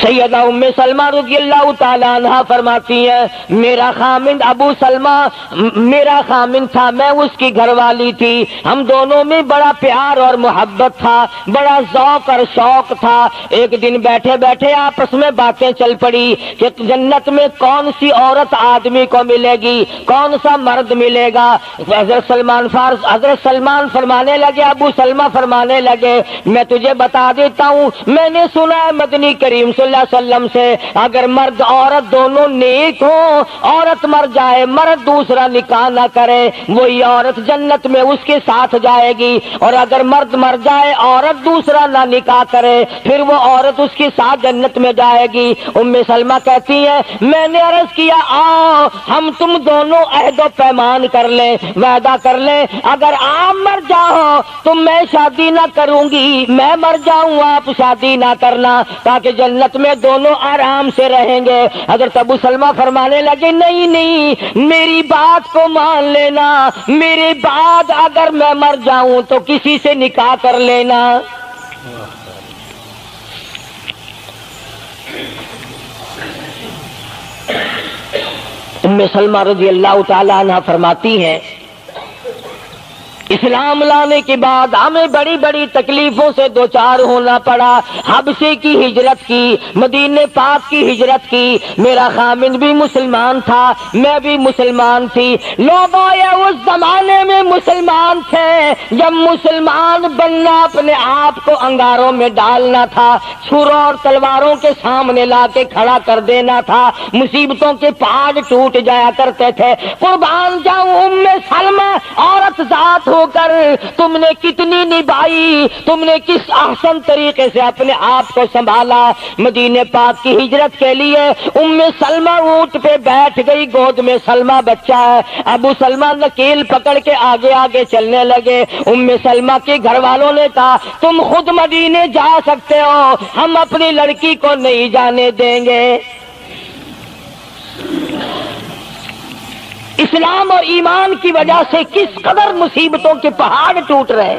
سیدہ ام سلمہ رضی اللہ تعالیٰ عنہا فرماتی ہیں میرا خامند ابو سلمہ میرا خامند تھا، میں اس کی گھر والی تھی، ہم دونوں میں بڑا پیار اور محبت تھا، بڑا ذوق اور شوق تھا۔ ایک دن بیٹھے بیٹھے آپس میں باتیں چل پڑی کہ جنت میں کون سی عورت آدمی کو ملے گی، کون سا مرد ملے گا۔ حضرت سلمان فرمانے لگے، ابو سلمہ فرمانے لگے میں تجھے بتا دیتا ہوں، میں نے سنا ہے مدنی کریم صلی اللہ علیہ وسلم سے اگر مرد عورت دونوں نیک ہوں، عورت مر جائے مرد دوسرا نکاح نہ کرے، وہی عورت جنت میں اس کے ساتھ جائے گی، اور اگر مرد مر جائے عورت دوسرا نہ نکاح کرے پھر وہ عورت اس کے ساتھ جنت میں جائے گی۔ ام سلمہ کہتی ہے میں نے عرض کیا آؤ ہم تم دونوں عہد و پیمان کر لیں، وعدہ کر لیں، اگر آپ مر جاؤ تو میں شادی نہ کروں گی، میں مر جاؤں آپ شادی نہ کرنا، تاکہ جنت میں دونوں آرام سے رہیں گے۔ حضرت ابو سلمہ فرمانے لگے نہیں نہیں میری بات کو مان لینا، میرے بعد اگر میں مر جاؤں تو کسی سے نکاح کر لینا۔ ام سلمہ رضی اللہ تعالی عنہ فرماتی ہیں اسلام لانے کے بعد ہمیں بڑی بڑی تکلیفوں سے دوچار ہونا پڑا، حبشے کی ہجرت کی، مدینے پاک کی ہجرت کی، میرا خامند بھی مسلمان تھا، میں بھی مسلمان تھی، لوگ اس زمانے میں مسلمان تھے جب مسلمان بننا اپنے آپ کو انگاروں میں ڈالنا تھا، چھروں اور تلواروں کے سامنے لا کے کھڑا کر دینا تھا، مصیبتوں کے پہاڑ ٹوٹ جایا کرتے تھے۔ قربان جاؤں ام سلمہ عورت ذات ہو کر تم نے کتنی نبھائی، تم نے کس احسن طریقے سے اپنے آپ کو سنبھالا۔ مدینے پاک کی ہجرت کے لیے ام سلمہ اونٹ پہ بیٹھ گئی، گود میں سلمہ بچہ ہے، ابو سلمہ نکیل پکڑ کے آگے آگے چلنے لگے۔ ام سلمہ کے گھر والوں نے کہا تم خود مدینے جا سکتے ہو، ہم اپنی لڑکی کو نہیں جانے دیں گے۔ اسلام اور ایمان کی وجہ سے کس قدر مصیبتوں کے پہاڑ ٹوٹ رہے۔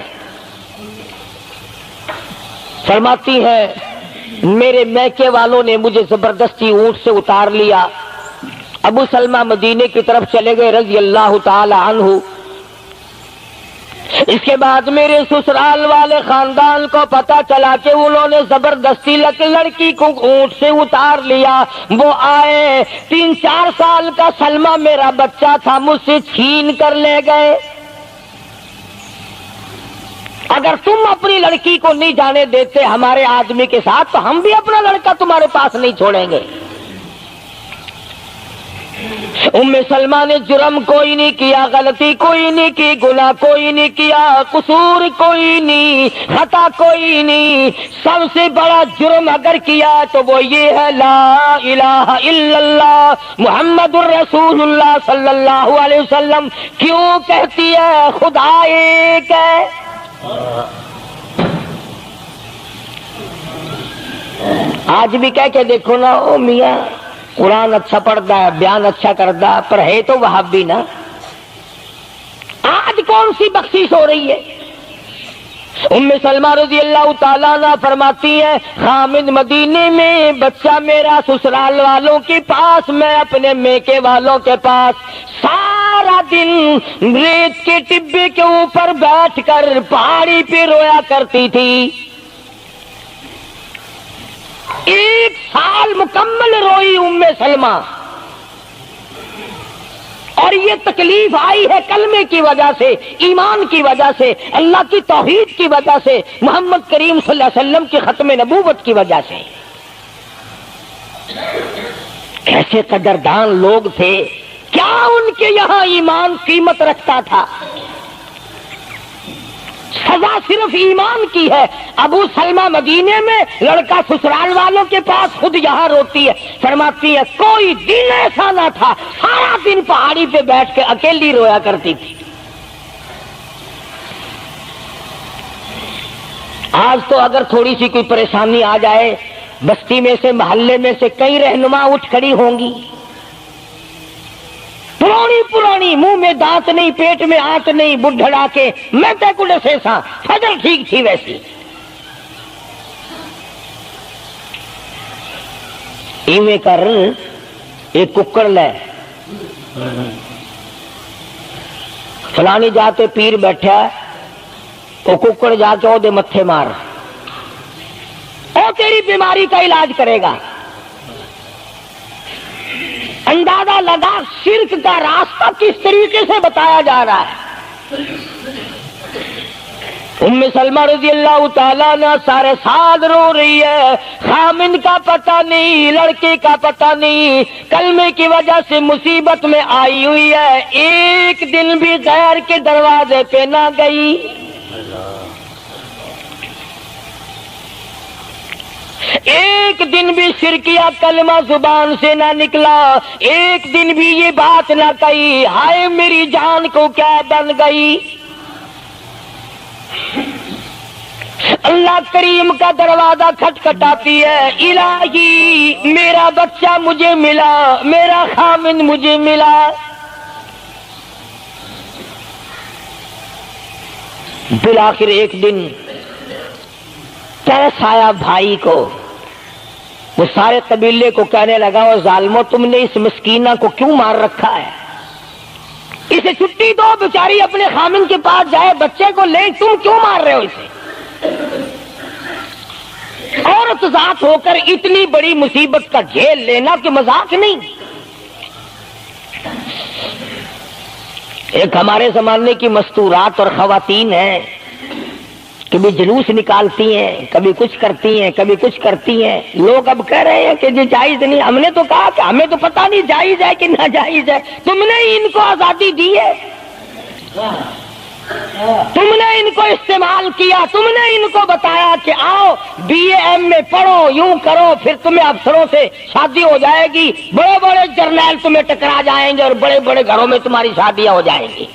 فرماتی ہے میرے میکے والوں نے مجھے زبردستی اونٹ سے اتار لیا، ابو سلمہ مدینے کی طرف چلے گئے رضی اللہ تعالی عنہ۔ اس کے بعد میرے سسرال والے خاندان کو پتا چلا کہ انہوں نے زبردستی لڑکی کو اونٹ سے اتار لیا، وہ آئے 3-4 سال کا سلمہ میرا بچہ تھا مجھ سے چھین کر لے گئے۔ اگر تم اپنی لڑکی کو نہیں جانے دیتے ہمارے آدمی کے ساتھ تو ہم بھی اپنا لڑکا تمہارے پاس نہیں چھوڑیں گے۔ ام سلمہ نے جرم کوئی نہیں کیا، غلطی کوئی نہیں کی، گناہ کوئی نہیں کیا، قصور کوئی نہیں، خطا کوئی نہیں، سب سے بڑا جرم اگر کیا تو وہ یہ ہے لا الہ الا اللہ محمد الرسول اللہ صلی اللہ علیہ وسلم۔ کیوں کہتی ہے خدا ایک ہے؟ آج بھی کہہ کے دیکھو نا، او میاں قرآن اچھا پڑھتا ہے، بیان اچھا کرتا ہے، پر ہے تو وہابی نا۔ آج کون سی بخشش ہو رہی ہے؟ ام سلمہ رضی اللہ تعالیٰ عنہ فرماتی ہے خامد مدینے میں، بچہ میرا سسرال والوں کے پاس، میں اپنے میکے والوں کے پاس، سارا دن ریت کے ٹبے کے اوپر بیٹھ کر پہاڑی پہ رویا کرتی تھی۔ 1 سال مکمل روئی ام سلمہ، اور یہ تکلیف آئی ہے کلمے کی وجہ سے، ایمان کی وجہ سے، اللہ کی توحید کی وجہ سے، محمد کریم صلی اللہ علیہ وسلم کی ختم نبوت کی وجہ سے۔ کیسے قدردان لوگ تھے، کیا ان کے یہاں ایمان قیمت رکھتا تھا؟ سزا صرف ایمان کی ہے۔ ابو سلمہ مدینے میں، لڑکا سسرال والوں کے پاس، خود یہاں روتی ہے، فرماتی ہے کوئی دن ایسا نہ تھا سارا دن پہاڑی پہ بیٹھ کے اکیلی رویا کرتی تھی۔ آج تو اگر تھوڑی سی کوئی پریشانی آ جائے، بستی میں سے، محلے میں سے کئی رہنما اٹھ کھڑی ہوں گی، پرانی منہ میں دانت نہیں، پیٹ میں آنت نہیں، بڈھڑا کے میں تے کڑے سے سا فجر ٹھیک تھی ویسی۔ ایویں کر ایک ککڑ لے فلانی جاتے پیر بیٹھا وہ ککڑ جا کے وہ دے متھے مار وہ تیری بیماری کا علاج کرے گا. اندازہ لگا شرک کا راستہ کس طریقے سے بتایا جا رہا ہے. ام سلمہ رضی اللہ تعالیٰ عنہ سارے ساتھ رو رہی ہے. خامن کا پتہ نہیں، لڑکے کا پتہ نہیں، کلمے کی وجہ سے مصیبت میں آئی ہوئی ہے، ایک دن بھی غیر کے دروازے پہ نہ گئی. ایک دن بھی شرکیہ کلمہ زبان سے نہ نکلا، ایک دن بھی یہ بات نہ کہی ہائے میری جان کو کیا بن گئی. اللہ کریم کا دروازہ کھٹکھٹاتی ہے، الہی میرا بچہ مجھے ملا، میرا خامن مجھے ملا. بالآخر ایک دن ترس آیا بھائی کو، وہ سارے قبیلے کو کہنے لگا وہ ظالمو تم نے اس مسکینہ کو کیوں مار رکھا ہے، اسے چھٹی دو بیچاری اپنے خامن کے پاس جائے بچے کو لے، تم کیوں مار رہے ہو اسے. عورت ذات ہو کر اتنی بڑی مصیبت کا جھیل لینا کہ مذاق نہیں. ایک ہمارے زمانے کی مستورات اور خواتین ہیں، کبھی جلوس نکالتی ہیں، کبھی کچھ کرتی ہیں، کبھی کچھ کرتی ہیں. لوگ اب کہہ رہے ہیں کہ یہ جائز نہیں. ہم نے تو کہا کہ ہمیں تو پتہ نہیں جائز ہے کہ ناجائز ہے، تم نے ان کو آزادی دی ہے، تم نے ان کو استعمال کیا، تم نے ان کو بتایا کہ آؤ بی اے ایم میں پڑھو، یوں کرو، پھر تمہیں افسروں سے شادی ہو جائے گی، بڑے بڑے جرنیل تمہیں ٹکرا جائیں گے اور بڑے بڑے گھروں میں تمہاری شادیاں ہو جائیں گی.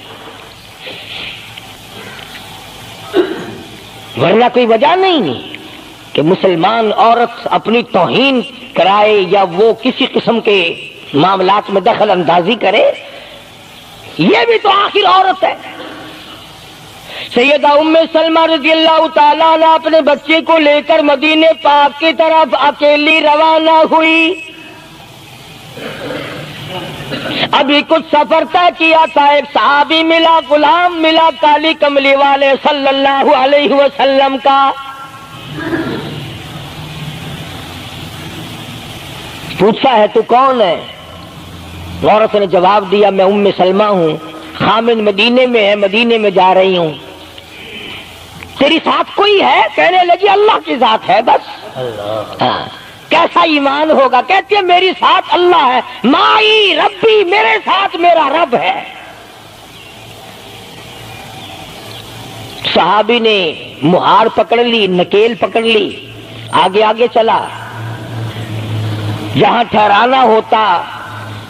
ورنہ کوئی وجہ نہیں کہ مسلمان عورت اپنی توہین کرائے یا وہ کسی قسم کے معاملات میں دخل اندازی کرے. یہ بھی تو آخر عورت ہے. سیدہ ام سلمہ رضی اللہ تعالیٰ عنہ اپنے بچے کو لے کر مدینے پاک کی طرف اکیلی روانہ ہوئی. ابھی کچھ سفر طے کیا تھا، ایک صحابی ملا، غلام ملا کالی کملی والے صلی اللہ علیہ وسلم کا. پوچھا ہے تو کون ہے؟ عورت نے جواب دیا میں ام سلمہ ہوں، خامن مدینے میں ہے، مدینے میں جا رہی ہوں. تیری ساتھ کوئی ہے؟ کہنے لگی اللہ کی ذات ہے بس. ہاں کیسا ایمان ہوگا؟ کہتی ہے میری ساتھ اللہ ہے، مائی ربی، میرے ساتھ میرا رب ہے. صحابی نے مہار پکڑ لی، نکیل پکڑ لی، آگے آگے چلا. جہاں ٹھہرانا ہوتا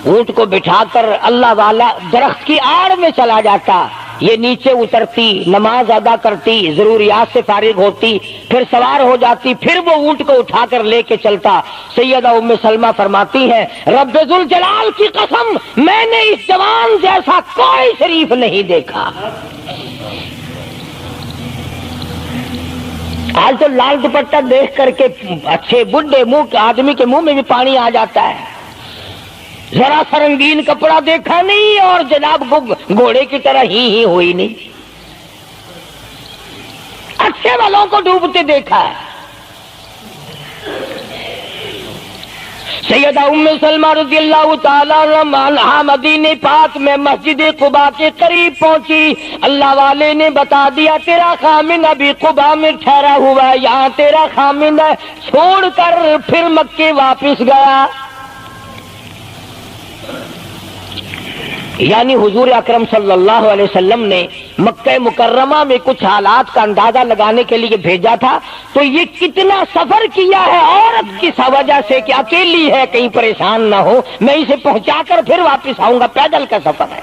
اونٹ کو بٹھا کر اللہ والا درخت کی آڑ میں چلا جاتا، یہ نیچے اترتی، نماز ادا کرتی، ضروریات سے فارغ ہوتی، پھر سوار ہو جاتی، پھر وہ اونٹ کو اٹھا کر لے کے چلتا. سیدہ ام سلمہ فرماتی ہیں رب ذوالجلال کی قسم میں نے اس جوان جیسا کوئی شریف نہیں دیکھا. آج تو لال دوپٹہ دیکھ کر کے اچھے بڈھے منہ آدمی کے منہ میں بھی پانی آ جاتا ہے. ذرا سا رنگین کپڑا دیکھا نہیں اور جناب گھوڑے کی طرح ہی ہوئی نہیں. اچھے والوں کو ڈوبتے دیکھا ہے. سیدہ ام سلمہ رضی اللہ تعالیٰ عنہا مدینے پاک میں مسجد قباء کے قریب پہنچی. اللہ والے نے بتا دیا تیرا خامن ابھی قباء میں ٹھہرا ہوا ہے، یہاں تیرا خامن ہے. چھوڑ کر پھر مکے واپس گیا. یعنی حضور اکرم صلی اللہ علیہ وسلم نے مکہ مکرمہ میں کچھ حالات کا اندازہ لگانے کے لیے بھیجا تھا. تو یہ کتنا سفر کیا ہے عورت کی وجہ سے کہ اکیلی ہے، کہیں پریشان نہ ہو، میں اسے پہنچا کر پھر واپس آؤں گا. پیدل کا سفر ہے.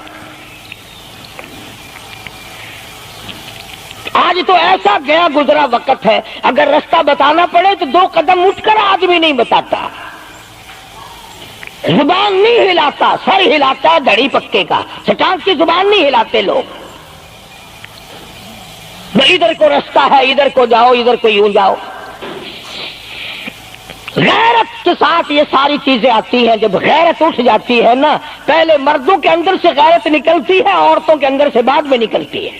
آج تو ایسا گیا گزرا وقت ہے، اگر رستہ بتانا پڑے تو 2 قدم اٹھ کر آدمی نہیں بتاتا، زبان نہیں ہلاتا، سر ہلاتا ہے دھڑی پکے کا، چٹان کی زبان نہیں ہلاتے لوگ. ادھر کو رستہ ہے، ادھر کو جاؤ، ادھر کو یوں جاؤ. غیرت کے ساتھ یہ ساری چیزیں آتی ہیں. جب غیرت اٹھ جاتی ہے نا، پہلے مردوں کے اندر سے غیرت نکلتی ہے، عورتوں کے اندر سے بعد میں نکلتی ہے.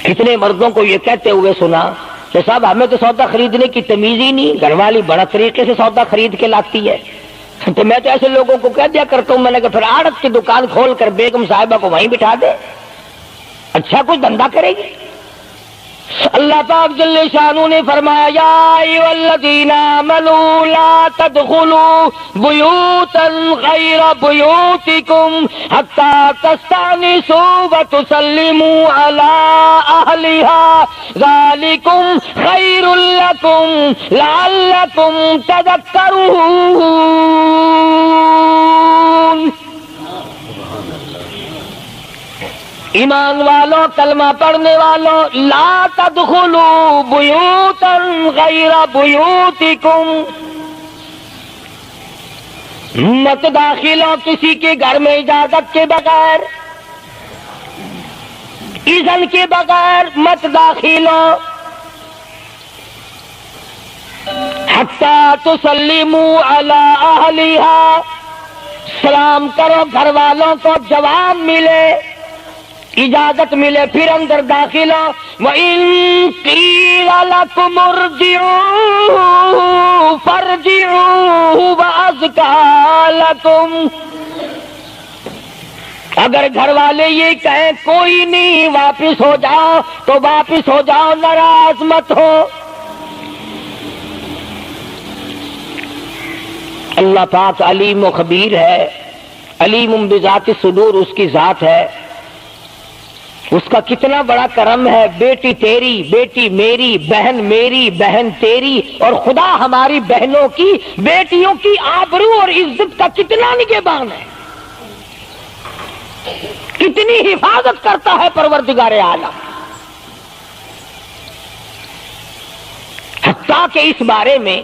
کتنے مردوں کو یہ کہتے ہوئے سنا کہ صاحب ہمیں تو سودا خریدنے کی تمیز ہی نہیں، گھر والی بڑا طریقے سے سودا خرید کے لاتی ہے. تو میں تو ایسے لوگوں کو کہہ دیا کرتا ہوں، میں نے کہا پھر آڑت کی دکان کھول کر بیگم صاحبہ کو وہیں بٹھا دے، اچھا کچھ دھندا کرے گی. اللہ پاک جل شانہ نے فرمایا یا ایھا الذین آمنوا لا تدخلوا بیوتا غیر بیوتکم حتی تستأنسوا وتسلموا علی اہلہا ذالکم خیر لکم لعلکم تذکرون. ایمان والوں، کلمہ پڑھنے والوں، لا تدخلوا بیوتا غیر بیوتکم، مت داخل ہو کسی کے گھر میں اجازت کے بغیر، اذن کے بغیر مت داخل ہو. حتی تسلموا علی اہلہا، سلام کرو گھر والوں کو، جواب ملے، اجازت ملے، پھر اندر داخل ہو. وَإِن قِيلَ لَكُمُ ارْجِعُوا فَارْجِعُوا وَأَزْكَىٰ لَكُمْ، اگر گھر والے یہ کہیں کوئی نہیں واپس ہو جاؤ تو واپس ہو جاؤ، ناراض مت ہو. اللہ پاک علیم و خبیر ہے، علیم بذات الصدور اس کی ذات ہے. اس کا کتنا بڑا کرم ہے، بیٹی تیری، بیٹی میری، بہن تیری، اور خدا ہماری بہنوں کی، بیٹیوں کی آبرو اور عزت کا کتنا نگہبان ہے، کتنی حفاظت کرتا ہے پروردگار عالم. حتیٰ کہ اس بارے میں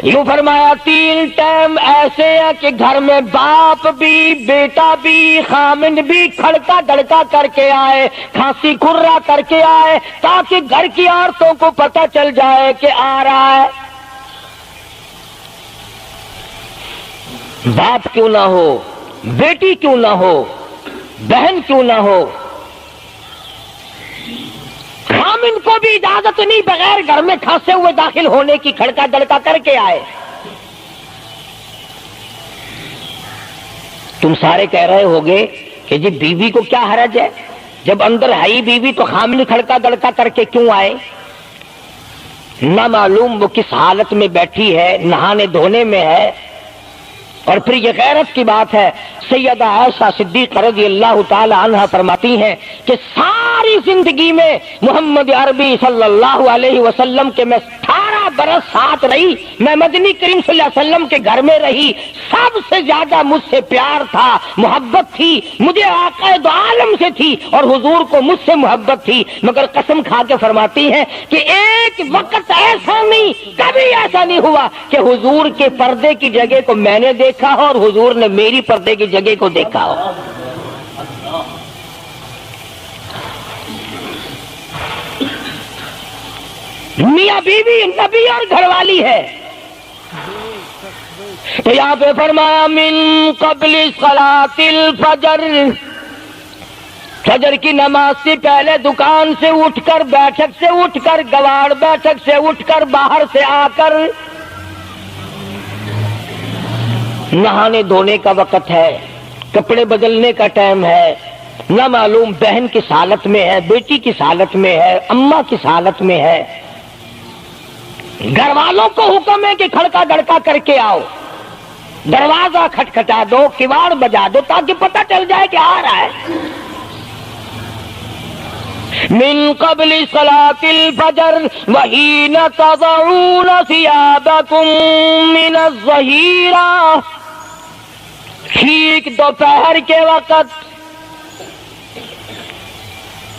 یوں فرمایا 3 ٹائم ایسے ہیں کہ گھر میں باپ بھی، بیٹا بھی، خامند بھی کھڑکا دڑکا کر کے آئے، کھانسی کھرا کر کے آئے، تاکہ گھر کی عورتوں کو پتہ چل جائے کہ آ رہا ہے. باپ کیوں نہ ہو، بیٹی کیوں نہ ہو، بہن کیوں نہ ہو، خامند کو بھی اجازت نہیں بغیر گھر میں کھانسے ہوئے داخل ہونے کی، کھڑکا دڑکا کر کے آئے. تم سارے کہہ رہے ہوگے کہ جی بیوی کو کیا حرج ہے، جب اندر ہے ہی بیوی تو خامند کھڑکا دڑکا کر کے کیوں آئے؟ نہ معلوم وہ کس حالت میں بیٹھی ہے، نہانے دھونے میں ہے. اور پھر یہ غیرت کی بات ہے، سیدہ عائشہ صدیقہ رضی اللہ تعالی عنہا فرماتی ہیں کہ ساری زندگی میں محمد عربی صلی اللہ علیہ وسلم کے میں 18 برس ساتھ رہی، میں مدنی کریم صلی اللہ علیہ وسلم کے گھر میں رہی، سب سے زیادہ مجھ سے پیار تھا، محبت تھی، مجھے آقا دو عالم سے تھی اور حضور کو مجھ سے محبت تھی. مگر قسم کھا کے فرماتی ہیں کہ ایک وقت ایسا نہیں، کبھی ایسا نہیں ہوا کہ حضور کے پردے کی جگہ کو میں نے دیکھا ہو اور حضور نے میری پردے کی جگہ کو دیکھا ہو. میاں بیوی نبی اور گھر والی ہے. تو یہاں پہ فرمایا من قبل صلاۃ الفجر، فجر کی نماز سے پہلے دکان سے اٹھ کر، بیٹھک سے اٹھ کر، گواڑ بیٹھک سے اٹھ کر، باہر سے آ کر نہانے دھونے کا وقت ہے، کپڑے بدلنے کا ٹائم ہے. نہ معلوم بہن کس حالت میں ہے، بیٹی کس حالت میں ہے، اماں کس حالت میں ہے. گھر والوں کو حکم ہے کہ کھڑکا دڑکا کر کے آؤ، دروازہ کھٹکھٹا دو، کواڑ بجا دو، تاکہ پتہ چل جائے کہ آ رہا ہے. من قبل صلاۃ الفجر وحین تضعون ثیابکم من الظہیرہ، ٹھیک دوپہر کے وقت،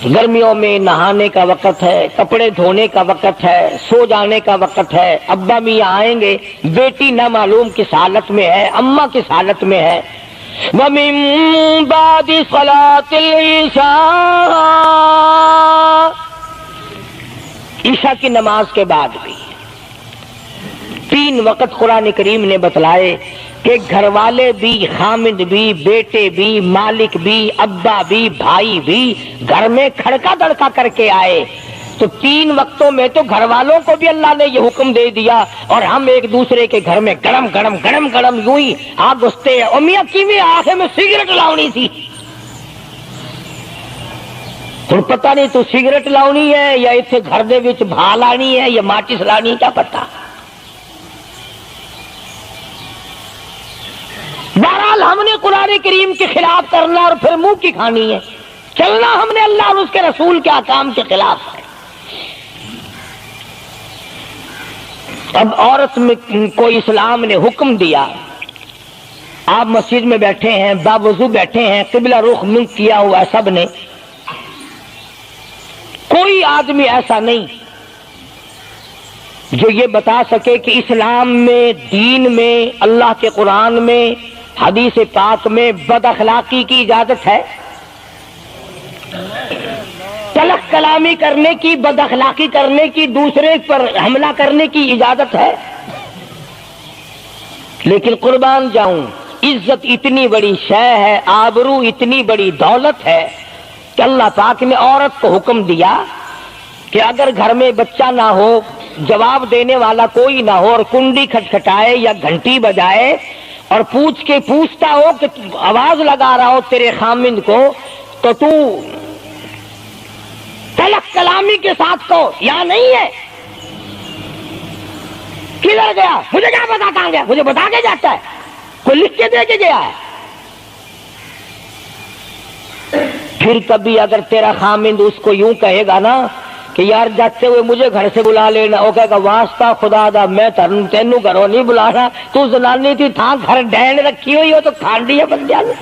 گرمیوں میں نہانے کا وقت ہے، کپڑے دھونے کا وقت ہے، سو جانے کا وقت ہے. ابا میاں آئیں گے، بیٹی نہ معلوم کس حالت میں ہے، اماں کس حالت میں ہے. وَمِن بَعْدِ صَلَاةِ الْعِشَاءِ، عشاء کی نماز کے بعد بھی 3 وقت قرآن کریم نے بتلائے کہ گھر والے بھی، خامد بھی، بیٹے بھی، مالک بھی، ابا بھی، بھائی بھی گھر میں کھڑکا دڑکا کر کے آئے تو 3 وقتوں میں تو گھر والوں کو بھی اللہ نے یہ حکم دے دیا، اور ہم ایک دوسرے کے گھر میں گرم گرم گرم گرم یوں ہی آگ گھستے ہیں۔ اور میاں کیویں آخر میں سگریٹ لاؤنی تھی، ہن پتہ نہیں تو سگریٹ لاؤنی ہے یا اتنے گھر دے وچ بھا لانی ہے یا ماچس لانی، کیا پتہ۔ بہرحال ہم نے قرآن کریم کے خلاف کرنا اور پھر منہ کی کھانی ہے، چلنا ہم نے اللہ اور اس کے رسول کے احکام کے خلاف ہے۔ اب عورت کو اسلام نے حکم دیا، آپ مسجد میں بیٹھے ہیں، باوضو بیٹھے ہیں، قبلہ رخ منہ کیا ہوا سب نے، کوئی آدمی ایسا نہیں جو یہ بتا سکے کہ اسلام میں، دین میں، اللہ کے قرآن میں، حدیث پاک میں بد اخلاقی کی اجازت ہے، تلخ کلامی کرنے کی، بد اخلاقی کرنے کی، دوسرے پر حملہ کرنے کی اجازت ہے؟ لیکن قربان جاؤں، عزت اتنی بڑی شے ہے، آبرو اتنی بڑی دولت ہے کہ اللہ پاک نے عورت کو حکم دیا کہ اگر گھر میں بچہ نہ ہو، جواب دینے والا کوئی نہ ہو، اور کنڈی کھٹکھٹائے یا گھنٹی بجائے اور پوچھتا ہو کہ آواز لگا رہا ہو تیرے خامند کو، تو تو تلخ کلامی کے ساتھ کو یا نہیں ہے، کدھر گیا، مجھے کیا پتا کہاں گیا، مجھے بتا کے جاتا ہے، کوئی لکھ کے دے کے گیا ہے۔ پھر کبھی اگر تیرا خامند اس کو یوں کہے گا نا کہ یار جاتے ہوئے مجھے گھر سے بلا لینا، وہ کہے گا واسطہ خدا دا میں تینوں گھروں نہیں بلانا، تو زنانی تھی تھا گھر ڈین رکھی ہوئی ہو تو کھانڈی ہے بندیا نے،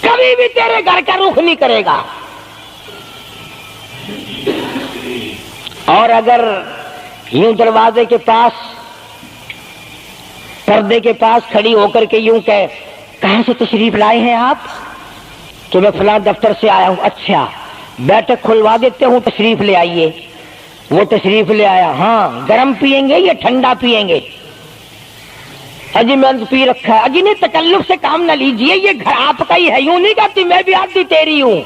کبھی بھی تیرے گھر کا رخ نہیں کرے گا۔ اور اگر یوں دروازے کے پاس، پردے کے پاس کھڑی ہو کر کے یوں کہے کہاں سے تشریف لائے ہیں آپ، تو میں فلاں دفتر سے آیا ہوں، اچھا بیٹھک کھلوا دیتے ہوں، تشریف لے آئیے، وہ تشریف لے آیا، ہاں گرم پیئیں گے یا ٹھنڈا پیئیں گے، اجی میں پی رکھا ہے، اجی نہیں تکلف سے کام نہ لیجئے، یہ گھر آپ کا ہی ہے، یوں نہیں کہتی میں بھی آدھی تیری ہوں،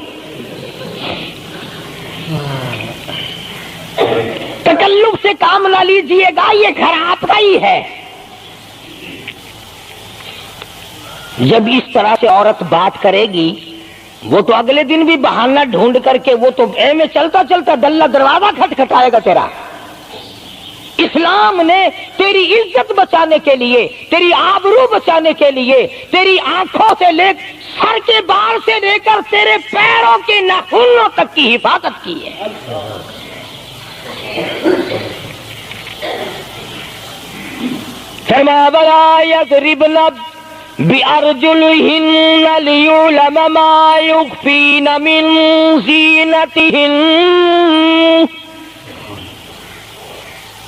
تکلف سے کام نہ لیجئے گا، یہ گھر آپ کا ہی ہے۔ جب اس طرح سے عورت بات کرے گی، وہ تو اگلے دن بھی بہانہ ڈھونڈ کر کے وہ تو اے میں چلتا چلتا دلہ دروازہ کھٹکھٹائے گا تیرا۔ اسلام نے تیری عزت بچانے کے لیے، تیری آبرو بچانے کے لیے، تیری آنکھوں سے لے سر کے بال سے لے کر تیرے پیروں کے ناخنوں تک کی حفاظت کی ہے۔ فرمایا وَلَا يَضْرِبْنَ بِأَرْجُلِهِنَّ لِيُعْلَمَ مَا يُخْفِينَ مِنْ زِينَتِهِنَّ۔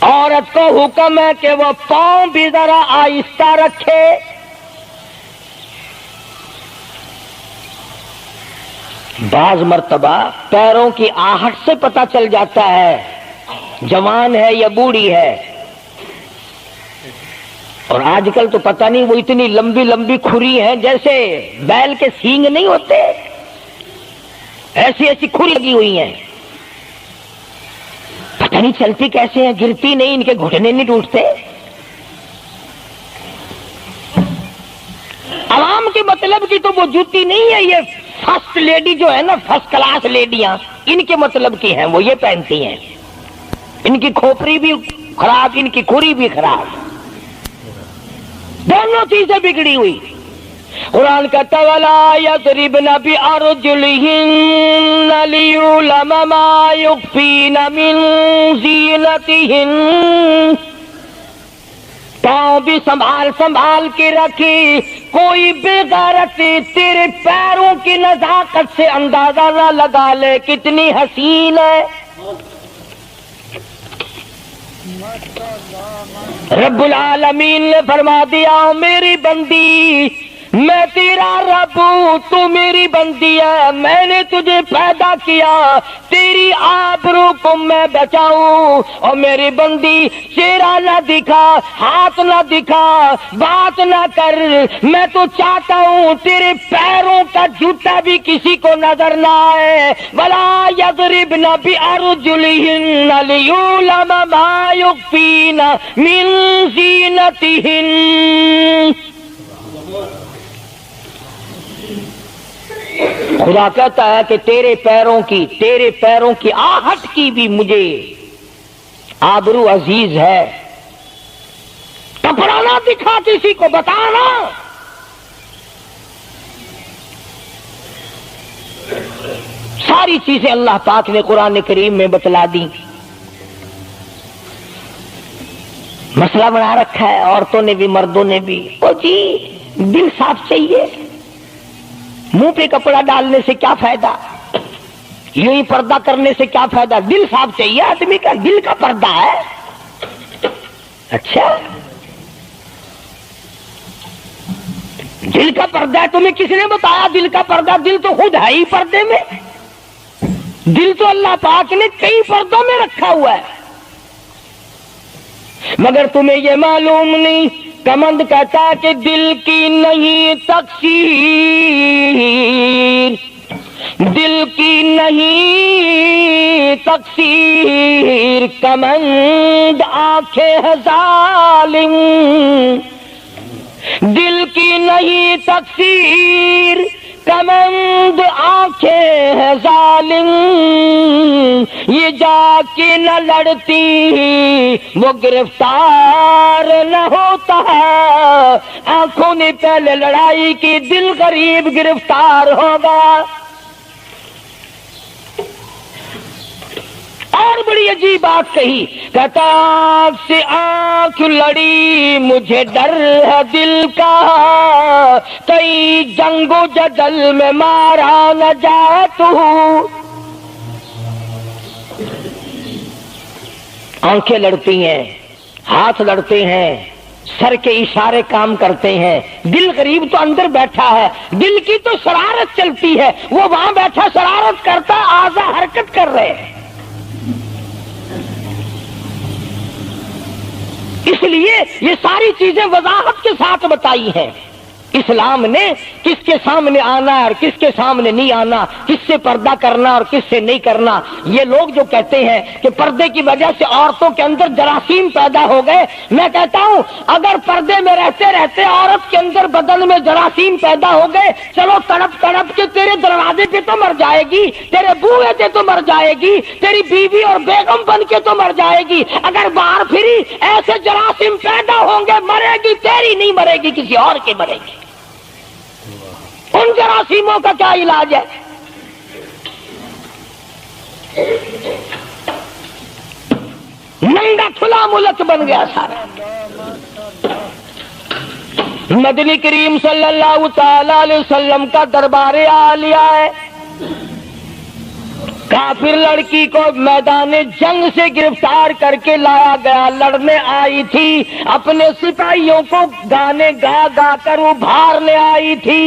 عورت کو حکم ہے کہ وہ پاؤں بھی ذرا آہستہ رکھے، بعض مرتبہ پیروں کی آہٹ سے پتہ چل جاتا ہے جوان ہے یا بوڑھی ہے، اور آج کل تو پتہ نہیں وہ اتنی لمبی لمبی کھری ہیں جیسے بیل کے سینگ نہیں ہوتے، ایسی ایسی کھری لگی ہوئی ہیں، پتہ نہیں چلتی کیسے ہیں، گرتی نہیں، ان کے گھٹنے نہیں ٹوٹتے۔ عوام کے مطلب کی تو وہ جوتی نہیں ہے، یہ فرسٹ لیڈی جو ہے نا، فرسٹ کلاس لیڈیاں، ان کے مطلب کی ہیں، وہ یہ پہنتی ہیں، ان کی کھوپڑی بھی خراب، ان کی کھری بھی خراب، دونوں چیزیں بگڑی ہوئی۔ قرآن کہتا وَلَا يَضْرِبْنَ بِأَرْجُلِهِنَّ لِيُعْلَمَ مَا يُخْفِينَ مِنْ زِينَتِهِنَّ۔ پاؤں بھی سنبھال سنبھال کے رکھی، کوئی بے غیرتی تیرے پیروں کی نزاکت سے اندازہ نہ لگا لے کتنی حسین ہے۔ رب العالمین نے فرما دیا میری بندی میں تیرا رب ہوں، تو میری بندی ہے، میں نے تجھے پیدا کیا، تیری آبرو کو میں بچاؤں، اور میری بندی چہرہ نہ دکھا، ہاتھ نہ دکھا، بات نہ کر، میں تو چاہتا ہوں تیرے پیروں کا جوتا بھی کسی کو نظر نہ آئے، ولا یضربن بارجلہن لیعلم ما یخفین من زینتہن۔ خدا کہتا ہے کہ تیرے پیروں کی آہٹ کی بھی مجھے آبرو عزیز ہے، کپڑا نہ دکھا کسی کو، بتانا۔ ساری چیزیں اللہ پاک نے قرآن کریم میں بتلا دی۔ مسئلہ بنا رکھا ہے عورتوں نے بھی مردوں نے بھی، او جی دل صاف چاہیے، منہ پہ کپڑا ڈالنے سے کیا فائدہ، یوں ہی پردہ کرنے سے کیا فائدہ، دل صاف چاہیے آدمی کا، دل کا پردہ ہے۔ اچھا دل کا پردہ ہے، تمہیں کس نے بتایا دل کا پردہ؟ دل تو خود ہے ہی پردے میں، دل تو اللہ پاک نے کئی پردوں میں رکھا ہوا ہے، مگر تمہیں یہ معلوم نہیں۔ کمند کہتا ہے کہ دل کی نہیں تقصیر، دل کی نہیں تقصیر، کمند آنکھیں ہے ظالم، دل کی نہیں تقصیر، کمند آنکھیں ہے ظالم، یہ جا کے نہ لڑتی وہ گرفتار نہ ہوتا، آنکھوں نے پہلے لڑائی کی، دل غریب گرفتار ہوگا۔ اور بڑی عجیب بات کہی، کہتا آنکھ سے آنکھ لڑی مجھے ڈر ہے دل کا، کئی جنگ و جدل میں مارا نہ جائے تو۔ آنکھیں لڑتی ہیں، ہاتھ لڑتے ہیں، سر کے اشارے کام کرتے ہیں، دل غریب تو اندر بیٹھا ہے، دل کی تو شرارت چلتی ہے، وہ وہاں بیٹھا شرارت کرتا، اعضاء حرکت کر رہے ہیں۔ اس لیے یہ ساری چیزیں وضاحت کے ساتھ بتائی ہیں۔ اسلام نے کس کے سامنے آنا ہے اور کس کے سامنے نہیں آنا، کس سے پردہ کرنا اور کس سے نہیں کرنا۔ یہ لوگ جو کہتے ہیں کہ پردے کی وجہ سے عورتوں کے اندر جراثیم پیدا ہو گئے، میں کہتا ہوں اگر پردے میں رہتے رہتے عورت کے اندر بدن میں جراثیم پیدا ہو گئے، چلو تڑپ تڑپ کے تیرے دروازے پہ تو مر جائے گی، تیرے بوئے پہ تو مر جائے گی، تیری بیوی اور بیگم بن کے تو مر جائے گی۔ اگر باہر پھری ایسے جراثیم پیدا ہوں گے، مرے گی، تیری نہیں مرے گی، کسی اور کی مرے گی۔ ان جراثیموں کا کیا علاج ہے؟ ننگا کھلا ملک بن گیا سارا۔ مدنی کریم صلی اللہ تعالی علیہ وسلم کا دربار عالیہ ہے، کافر لڑکی کو میدان جنگ سے گرفتار کر کے لایا گیا، لڑنے آئی تھی، اپنے سپاہیوں کو گانے گا گا کر ابھارنے آئی تھی،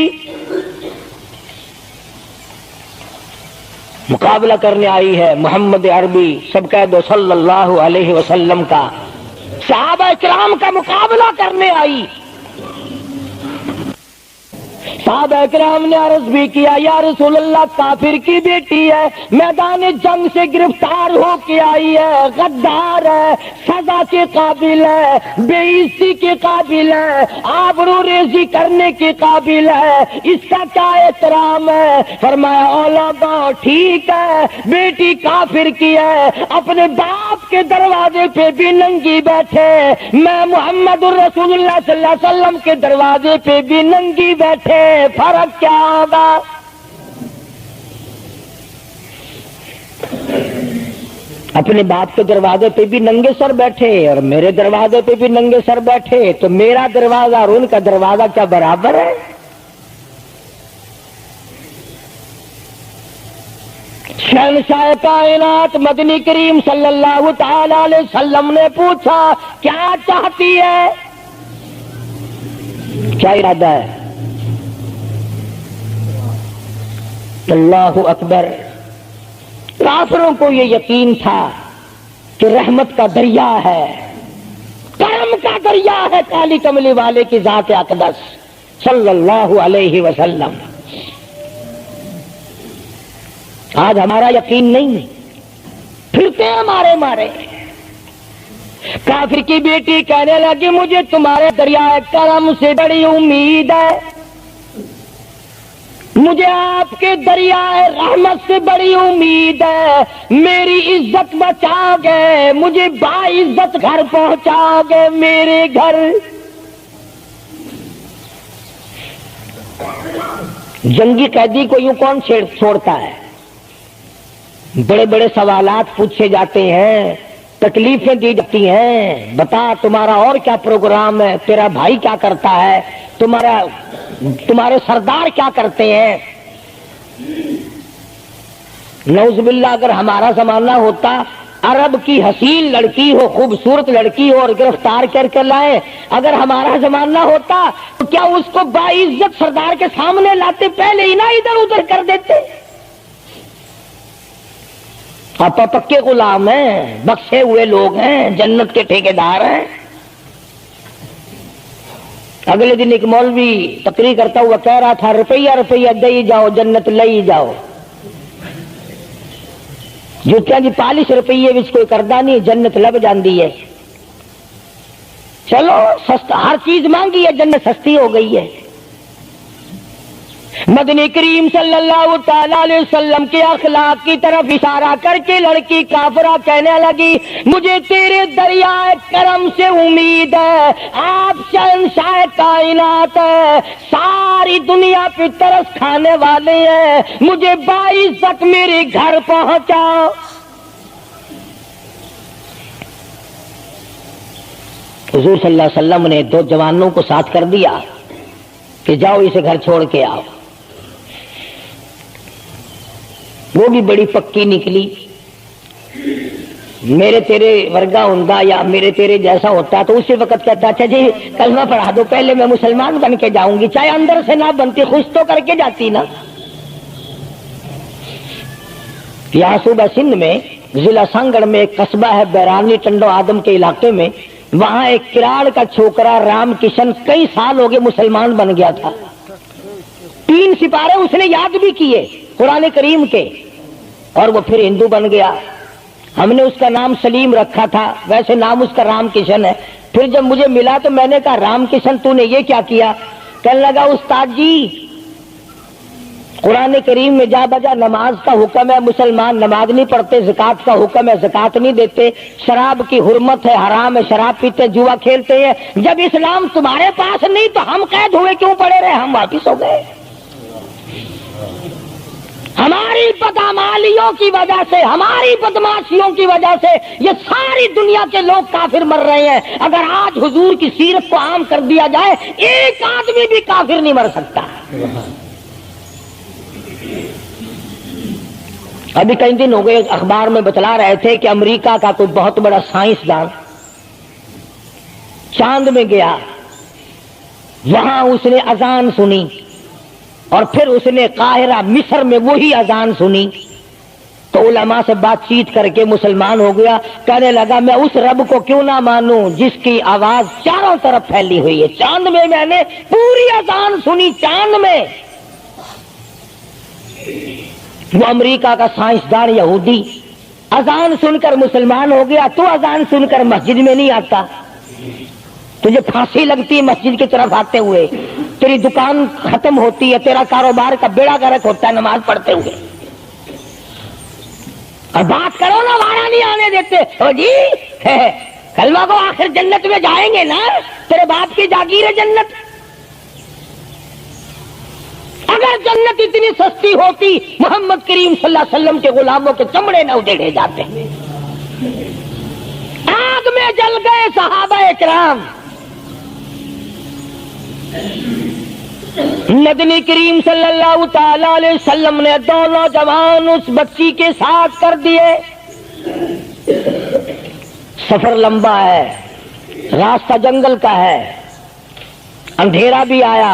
مقابلہ کرنے آئی ہے محمد عربی سب کہہ دو صلی اللہ علیہ وسلم کا، صحابہ کرام کا مقابلہ کرنے آئی۔ صحابہ کرام نے عرض بھی کیا، یا رسول اللہ کافر کی بیٹی ہے، میدان جنگ سے گرفتار ہو کے آئی ہے، غدار ہے، سزا کے قابل ہے، بے عزتی کے قابل ہے، آبرو ریزی کرنے کے قابل ہے، اس کا کیا احترام ہے؟ فرمایا اولا ٹھیک ہے، بیٹی کافر کی ہے، اپنے باپ کے دروازے پہ بھی ننگی بیٹھے، میں محمد الرسول اللہ صلی اللہ علیہ وسلم کے دروازے پہ بھی ننگی بیٹھے، فرق کیا ہوگا؟ اپنے باپ کے دروازے پہ بھی ننگے سر بیٹھے اور میرے دروازے پہ بھی ننگے سر بیٹھے، تو میرا دروازہ اور ان کا دروازہ کیا برابر ہے؟ شہنشاہ کائنات مدنی کریم صلی اللہ تعالی علیہ وسلم نے پوچھا کیا چاہتی ہے، کیا ارادہ ہے؟ اللہ اکبر. کافروں کو یہ یقین تھا کہ رحمت کا دریا ہے، کرم کا دریا ہے کالی کملی والے کی ذات اقدس صلی اللہ علیہ وسلم. آج ہمارا یقین نہیں، پھرتے ہیں مارے مارے. کافر کی بیٹی کہنے لگی مجھے تمہارے دریائے کرم سے بڑی امید ہے، مجھے آپ کے دریائے رحمت سے بڑی امید ہے. میری عزت بچا گے، مجھے باعزت گھر پہنچا گے. میرے گھر جنگی قیدی کو یوں کون چھوڑتا ہے؟ بڑے بڑے سوالات پوچھے جاتے ہیں، تکلیفیں دی جاتی ہیں. بتا تمہارا اور کیا پروگرام ہے، تیرا بھائی کیا کرتا ہے، تمہارے سردار کیا کرتے ہیں. نعوذ باللہ اگر ہمارا زمانہ ہوتا، عرب کی حسین لڑکی ہو، خوبصورت لڑکی ہو اور گرفتار کر کے لائے، اگر ہمارا زمانہ ہوتا تو کیا اس کو باعزت سردار کے سامنے لاتے؟ پہلے ہی نہ ادھر ادھر کر دیتے. آپ پکے غلام ہیں، بخشے ہوئے لوگ ہیں، جنت کے ٹھیکیدار ہیں. اگلے دن ایک مولوی تقریر کرتا ہوا کہہ رہا تھا روپیہ روپیہ دے جاؤ جنت لے جاؤ. جوتیاں جی 40 روپیے وچ کوئی کردا نہیں، جنت لب جاندی ہے. چلو سستا، ہر چیز مانگی ہے، جنت سستی ہو گئی ہے. مدنی کریم صلی اللہ تعالی علیہ وسلم کے اخلاق کی طرف اشارہ کر کے لڑکی کافرہ کہنے لگی مجھے تیرے دریائے کرم سے امید ہے، آپ شہنشاہ کائنات ہے، ساری دنیا پہ ترس کھانے والے ہیں، مجھے باعزت میرے گھر پہنچاؤ. حضور صلی اللہ علیہ وسلم نے 2 جوانوں کو ساتھ کر دیا کہ جاؤ اسے گھر چھوڑ کے آؤ. وہ بھی بڑی پکی نکلی. میرے تیرے ورگا ہوندا یا میرے تیرے جیسا ہوتا تو اسی وقت کہتا اچھا جی کلمہ پڑھا دو، پہلے میں مسلمان بن کے جاؤں گی، چاہے اندر سے نہ بنتی خوش تو کر کے جاتی نا. یہاں صوبہ سندھ میں ضلع سانگڑ میں ایک قصبہ ہے بیرانی ٹنڈو آدم کے علاقے میں، وہاں ایک کراڑ کا چھوکرا رام کشن کئی سال ہو گئے مسلمان بن گیا تھا. 3 سپارے اس نے یاد بھی کیے قرآن کریم کے، اور وہ پھر ہندو بن گیا. ہم نے اس کا نام سلیم رکھا تھا، ویسے نام اس کا رام کشن ہے. پھر جب مجھے ملا تو میں نے کہا رام کشن تو نے یہ کیا کیا؟ کہنے لگا استاد جی قرآن کریم میں جا بجا نماز کا حکم ہے، مسلمان نماز نہیں پڑھتے، زکات کا حکم ہے زکات نہیں دیتے، شراب کی حرمت ہے حرام ہے شراب پیتے جوا کھیلتے ہیں. جب اسلام تمہارے پاس نہیں تو ہم قید ہوئے کیوں پڑے رہے؟ ہم واپس ہو گئے. ہماری بدعمالیوں کی وجہ سے، ہماری بدماشیوں کی وجہ سے یہ ساری دنیا کے لوگ کافر مر رہے ہیں. اگر آج حضور کی سیرت کو عام کر دیا جائے ایک آدمی بھی کافر نہیں مر سکتا. ابھی کئی دن ہو گئے اخبار میں بتلا رہے تھے کہ امریکہ کا کوئی بہت بڑا سائنسدان چاند میں گیا، وہاں اس نے اذان سنی اور پھر اس نے قاہرہ مصر میں وہی اذان سنی تو علماء سے بات چیت کر کے مسلمان ہو گیا. کہنے لگا میں اس رب کو کیوں نہ مانوں جس کی آواز چاروں طرف پھیلی ہوئی ہے. چاند میں نے پوری اذان سنی، چاند میں. وہ امریکہ کا سائنسدان یہودی اذان سن کر مسلمان ہو گیا. تو اذان سن کر مسجد میں نہیں آتا، تجھے پھانسی لگتی ہے مسجد کی طرف آتے ہوئے، تیری دکان ختم ہوتی ہے، تیرا کاروبار کا بیڑا گرک ہوتا ہے نماز پڑھتے ہوئے. اور بات کرو نا وارا نہیں آنے دیتے. او جی کلمہ کو آخر جنت میں جائیں گے نا، تیرے باپ کی جاگیر ہے جنت. اگر جنت اتنی سستی ہوتی محمد کریم صلی اللہ علیہ وسلم کے غلاموں کے چمڑے نہ ادھیڑے جاتے. آگ میں جل گئے صحابہ اکرام. مدنی کریم صلی اللہ تعالی علیہ وسلم نے 2 نوجوان اس بچی کے ساتھ کر دیے. سفر لمبا ہے، راستہ جنگل کا ہے، اندھیرا بھی آیا.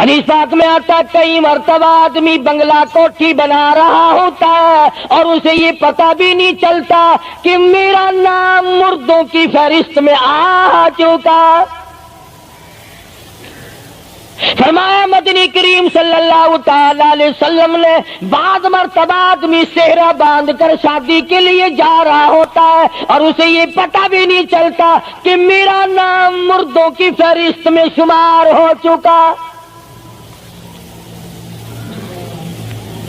حدیث پاک میں آتا ہے کئی مرتبہ آدمی بنگلہ کوٹھی بنا رہا ہوتا ہے اور اسے یہ پتہ بھی نہیں چلتا کہ میرا نام مردوں کی فہرست میں آ چکا۔ فرمایا مدنی کریم صلی اللہ تعالی علیہ وسلم نے بعض مرتبہ آدمی صحرا باندھ کر شادی کے لیے جا رہا ہوتا ہے اور اسے یہ پتہ بھی نہیں چلتا کہ میرا نام مردوں کی فہرست میں شمار ہو چکا۔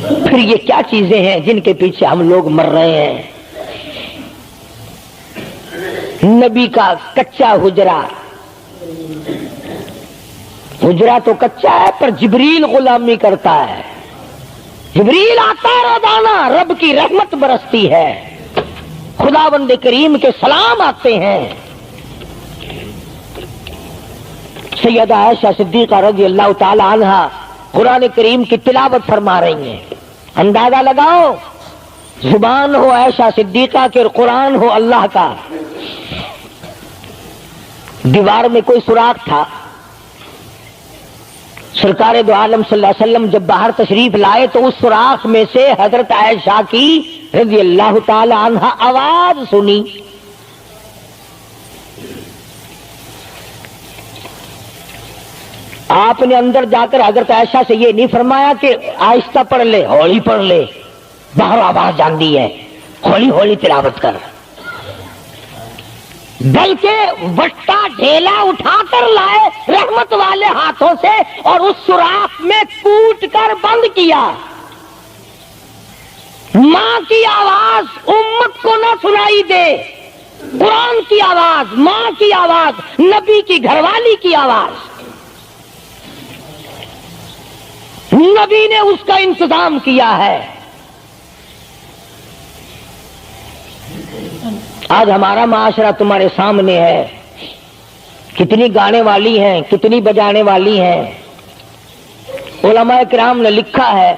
پھر یہ کیا چیزیں ہیں جن کے پیچھے ہم لوگ مر رہے ہیں؟ نبی کا کچا حجرہ، حجرہ تو کچا ہے پر جبریل غلامی کرتا ہے، جبریل آتا ہے روزانہ، رب کی رحمت برستی ہے، خداوند کریم کے سلام آتے ہیں۔ سیدہ عائشہ صدیقہ رضی اللہ تعالی عنہا قرآن کریم کی تلاوت فرما رہی ہیں۔ اندازہ لگاؤ، زبان ہو عائشہ صدیقہ کے اور قرآن ہو اللہ کا۔ دیوار میں کوئی سوراخ تھا، سرکار دو عالم صلی اللہ علیہ وسلم جب باہر تشریف لائے تو اس سوراخ میں سے حضرت عائشہ کی رضی اللہ تعالی عنہا آواز سنی۔ آپ نے اندر جا کر حضرت عائشہ سے یہ نہیں فرمایا کہ آہستہ پڑھ لے، ہولی پڑھ لے، باہر آواز جاندی ہے، ہولی ہولی تلاوت کر، بلکہ وٹا ڈھیلا اٹھا کر لائے رحمت والے ہاتھوں سے اور اس سوراخ میں کوٹ کر بند کیا۔ ماں کی آواز امت کو نہ سنائی دے، قرآن کی آواز، ماں کی آواز، نبی کی گھر والی کی آواز، نبی نے اس کا انتظام کیا ہے۔ آج ہمارا معاشرہ تمہارے سامنے ہے، کتنی گانے والی ہیں، کتنی بجانے والی ہیں۔ علماء کرام نے لکھا ہے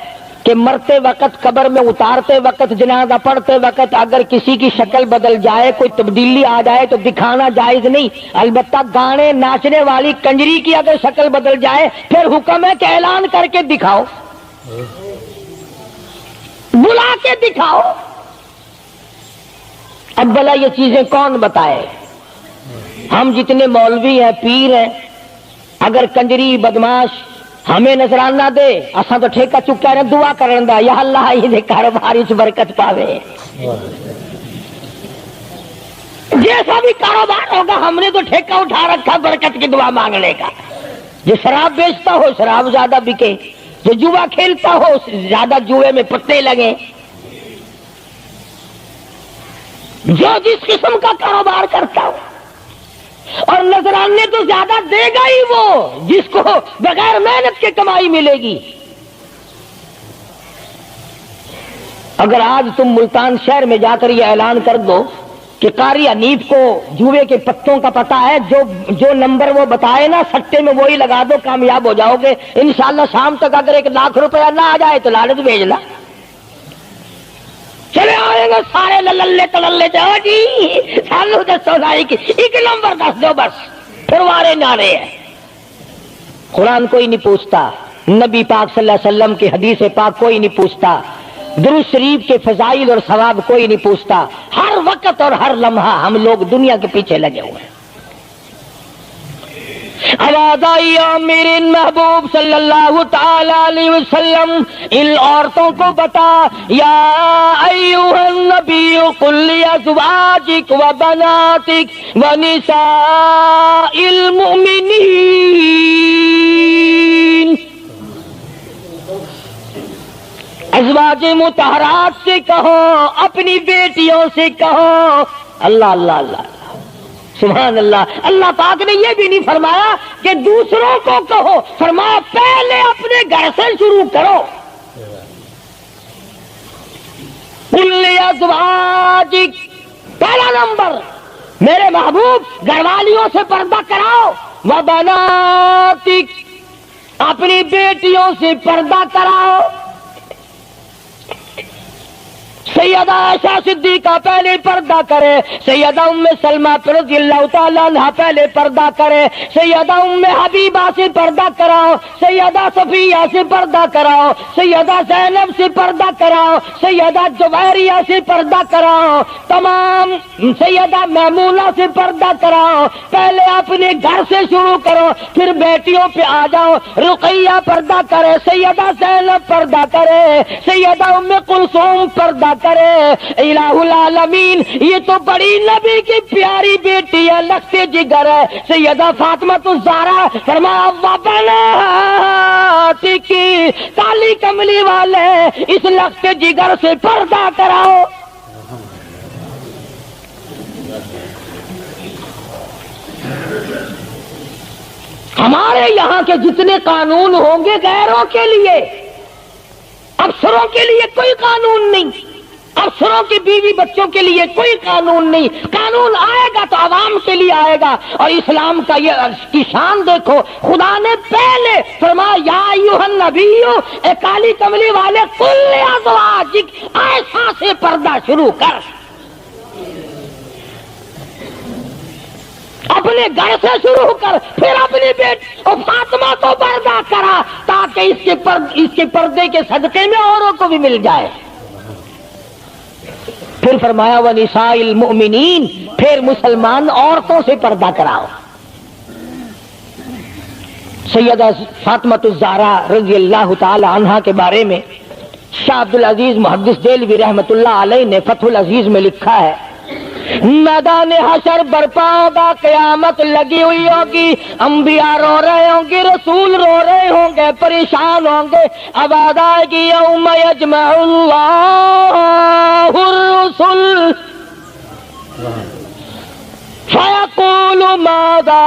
کہ مرتے وقت، قبر میں اتارتے وقت، جنازہ پڑھتے وقت اگر کسی کی شکل بدل جائے، کوئی تبدیلی آ جائے تو دکھانا جائز نہیں، البتہ گانے ناچنے والی کنجری کی اگر شکل بدل جائے پھر حکم ہے کہ اعلان کر کے دکھاؤ، بلا کے دکھاؤ۔ اب بھلا یہ چیزیں کون بتائے؟ ہم جتنے مولوی ہیں، پیر ہیں، اگر کنجری بدماش ہمیں نظرانہ دے، اساں تو ٹھیکہ چکا رہے دعا کرن دا، یا اللہ یہ کاروبار وچ برکت پاوے۔ جیسا بھی کاروبار ہوگا ہم نے تو ٹھیکہ اٹھا رکھا برکت کی دعا مانگنے کا۔ جو شراب بیچتا ہو شراب زیادہ بکے، جو جوا کھیلتا ہو زیادہ جوئے میں پتے لگے، جو جس قسم کا کاروبار کرتا ہو، اور نذرانے تو زیادہ دے گا ہی وہ جس کو بغیر محنت کے کمائی ملے گی۔ اگر آج تم ملتان شہر میں جا کر یہ اعلان کر دو کہ قاری حنیف کو جوئے کے پتوں کا پتہ ہے، جو نمبر وہ بتائے نا سٹے میں وہی لگا دو، کامیاب ہو جاؤ گے انشاءاللہ۔ شام تک اگر 1 لاکھ روپیہ نہ آ جائے تو لالچ بھیجنا، چلے آئیں گے سارے للے تللے جاؤ جی سالو دسو ساری کی 1 نمبر دس دو بس، پھر وارے نعرے ہیں۔ قرآن کوئی نہیں پوچھتا، نبی پاک صلی اللہ علیہ وسلم کی حدیث پاک کوئی نہیں پوچھتا، درود شریف کے فضائل اور ثواب کوئی نہیں پوچھتا۔ ہر وقت اور ہر لمحہ ہم لوگ دنیا کے پیچھے لگے ہوئے ہیں۔ آواز آئی میرے محبوب صلی اللہ تعالی علیہ وسلم ان عورتوں کو بتا، یا ایھا النبی قل لازواجک و بناتک و نساء المؤمنین، ازواج مطہرات سے کہو، اپنی بیٹیوں سے کہو۔ اللہ اللہ اللہ سبحان اللہ۔ اللہ پاک نے یہ بھی نہیں فرمایا کہ دوسروں کو کہو، فرمایا پہلے اپنے گھر سے شروع کرو۔ قل لازواجک، پہلا نمبر میرے محبوب گھر والیوں سے پردہ کراؤ، وبناتک، اپنی بیٹیوں سے پردہ کراؤ۔ سیدہ عائشہ صدیقہ پہلے پردہ کرے، سیدہ ام سلمہ رضی اللہ تعالیٰ عنہ پہلے پردہ کرے، سیدہ ام حبیبہ سے پردہ کراؤ، سیدہ صفیہ سے پردہ کراؤ، سیدہ زینب سے پردہ کراؤ، سیدہ جویریہ سے پردہ کراؤ، تمام سیدہ میمونہ سے پردہ کراؤ۔ پہلے اپنے گھر سے شروع کرو، پھر بیٹیوں پہ آ جاؤ۔ رقیہ پردہ کرے، سیدہ زینب پردہ کرے، سیدہ ام کلثوم پردہ کرے۔ الہ العالمین، یہ تو بڑی نبی کی پیاری بیٹی ہے، لگتے جگر ہے، سیدہ فاطمہ الزہرا۔ فرمایا وبنات کی کالی کملی والے اس لگتے جگر سے پردہ کراؤ۔ ہمارے یہاں کے جتنے قانون ہوں گے غیروں کے لیے، افسروں کے لیے کوئی قانون نہیں، افسروں کی بیوی بچوں کے لیے کوئی قانون نہیں۔ قانون آئے گا تو عوام کے لیے آئے گا۔ اور اسلام کا یہ کی شان دیکھو، خدا نے پہلے فرمایا یا ایھا النبی، اے کالی کملی والے، کل ازواجک، عائشہ سے پردہ شروع کر، اپنے گھر سے شروع کر، پھر اپنی بیٹی اور فاطمہ کو پردہ کرا، تاکہ اس کے پردے کے صدقے میں اوروں کو بھی مل جائے۔ پھر فرمایا وَنِسَاءِ الْمُؤْمِنِينَ، پھر مسلمان عورتوں سے پردہ کراؤ۔ سیدہ فاطمہ الزہرا رضی اللہ تعالی عنہا کے بارے میں شاہ عبد العزیز محدث دہلوی رحمۃ اللہ علیہ نے فتح العزیز میں لکھا ہے، میدان حشر برپا ہوگا، قیامت لگی ہوئی ہوگی، انبیاء رو رہے ہوں گے، رسول رو رہے ہوں گے، پریشان ہوں گے، آواز آئے گی یوم یجمع اللہ الرسل فیقول ماذا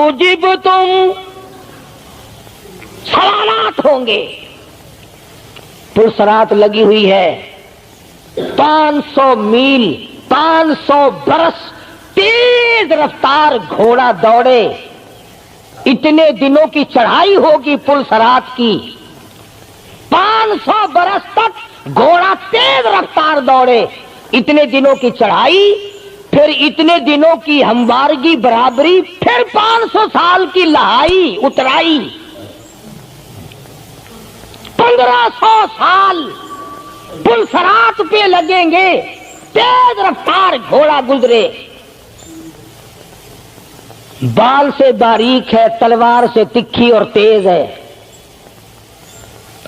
اجبتم، سوالات ہوں گے۔ پرسرات لگی ہوئی ہے، 500 میل 500 برس تیز رفتار گھوڑا دوڑے، اتنے دنوں کی چڑھائی ہوگی پل صراط کی، 500 برس تک گھوڑا تیز رفتار دوڑے، اتنے دنوں کی چڑھائی، پھر اتنے دنوں کی ہموارگی برابری، پھر 500 سال کی لہائی اترائی، 1500 سال پل صراط پہ لگیں گے، تیز رفتار گھوڑا گزرے، بال سے باریک ہے، تلوار سے تکھی اور تیز ہے،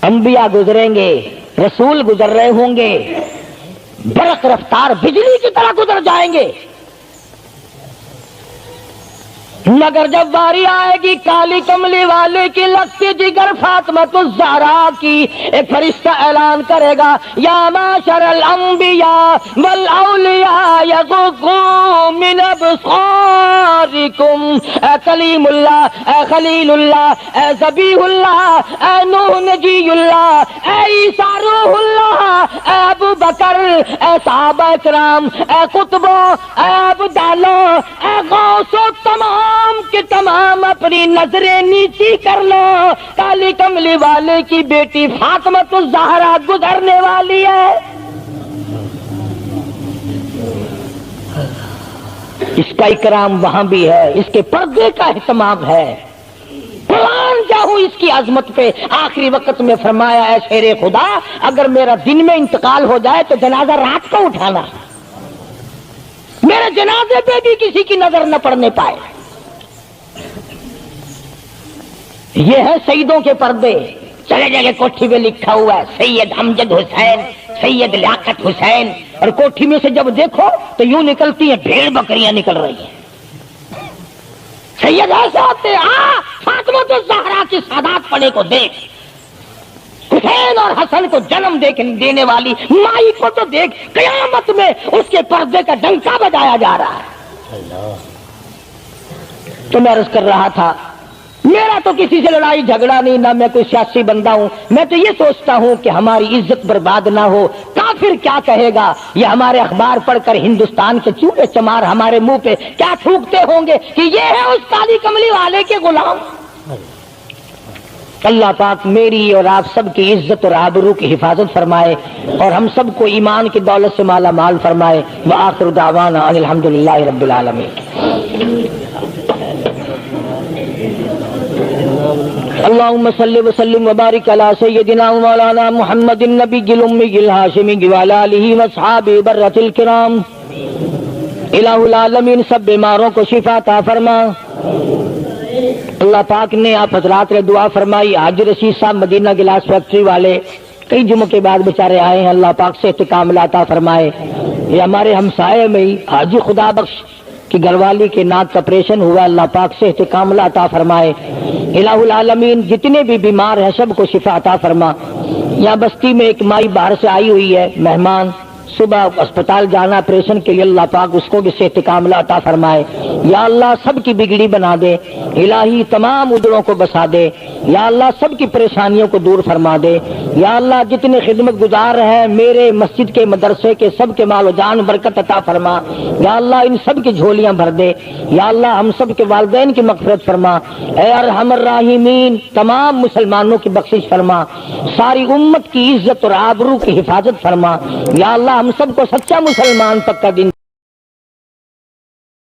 انبیاء گزریں گے، رسول گزر رہے ہوں گے، برق رفتار بجلی کی طرح گزر جائیں گے، مگر جب باری آئے گی کالی کملی والے کی لگتی جگر فاطمہ الزہرا کی، ایک فرشتہ اعلان کرے گا یا معشر الانبیاء والاولیاء یغضوا من ابصارکم، اے کلیم اللہ، اے خلیل اللہ، اے ذبیح اللہ، اے نوح نجی اللہ، اے عیسیٰ روح اللہ، اے ابو بکر، اے صحابہ کرام، اے قطبوں، اے ابدالوں، اے غوثوں، تمام کے تمام اپنی نظریں نیچی کر لو، کالی کملی والے کی بیٹی فاطمہ الزہرا گزرنے والی ہے۔ اس کا اکرام وہاں بھی ہے، اس کے پردے کا اہتمام ہے، قرآن جاؤ اس کی عظمت پہ۔ آخری وقت میں فرمایا اے شیر خدا، اگر میرا دن میں انتقال ہو جائے تو جنازہ رات کو اٹھانا، میرے جنازے پہ بھی کسی کی نظر نہ پڑنے پائے۔ یہ ہے سیدوں کے پردے۔ چلے جگہ کوٹھی میں لکھا ہوا ہے سید امجد حسین، سید لیاقت حسین، اور کوٹھی میں سے جب دیکھو تو یوں نکلتی ہیں بھیڑ بکریاں نکل رہی ہیں۔ سید ایسے ہوتے فاطمہ الزہرا کی سادات پڑے کو دیکھ، حسین اور حسن کو جنم دینے والی مائی کو تو دیکھ، قیامت میں اس کے پردے کا ڈنکا بجایا جا رہا ہے۔ تو میں عرض کر رہا تھا، میرا تو کسی سے لڑائی جھگڑا نہیں، نہ میں کوئی سیاسی بندہ ہوں، میں تو یہ سوچتا ہوں کہ ہماری عزت برباد نہ ہو۔ کافر کیا کہے گا، یہ ہمارے اخبار پڑھ کر ہندوستان کے چوہے چمار ہمارے منہ پہ کیا تھوکتے ہوں گے کہ یہ ہے اس کالی کملی والے کے غلام۔ اللہ پاک میری اور آپ سب کی عزت اور آبرو کی حفاظت فرمائے اور ہم سب کو ایمان کی دولت سے مالا مال فرمائے۔ وآخر دعوانا ان الحمدللہ رب العالمین۔ اللهم صل وسلم وبارك على سيدنا مولانا محمد النبي الأمي الهاشمي وعلى آله وأصحابه برة الكرام۔ الہ العالمین سب بیماروں کو شفا عطا فرما۔ اللہ پاک نے آپ حضرات نے دعا فرمائی، حاج رشید صاحب مدینہ گلاس فیکٹری والے کئی جمعوں کے بعد بیچارے آئے ہیں، اللہ پاک سے استقامت عطا فرمائے۔ یہ ہمارے ہمسائے میں ہی حاجی خدا بخش کی گھر والی کے ناک کا آپریشن ہوا، اللہ پاک سے استقامت عطا فرمائے۔ الہ العالمین جتنے بھی بیمار ہیں سب کو شفا عطا فرما۔ یہاں بستی میں ایک مائی باہر سے آئی ہوئی ہے مہمان، صبح اسپتال جانا آپریشن کے لیے، اللہ پاک اس کو بھی صحت کاملہ عطا فرمائے۔ یا اللہ سب کی بگڑی بنا دے، الہی تمام ادھروں کو بسا دے، یا اللہ سب کی پریشانیوں کو دور فرما دے۔ یا اللہ جتنے خدمت گزار ہیں میرے مسجد کے مدرسے کے سب کے مال و جان برکت عطا فرما۔ یا اللہ ان سب کی جھولیاں بھر دے۔ یا اللہ ہم سب کے والدین کی مغفرت فرما۔ اے ارحم الراحمین تمام مسلمانوں کی بخشش فرما، ساری امت کی عزت اور آبرو کی حفاظت فرما۔ یا اللہ ہم سب کو سچا مسلمان پکا دین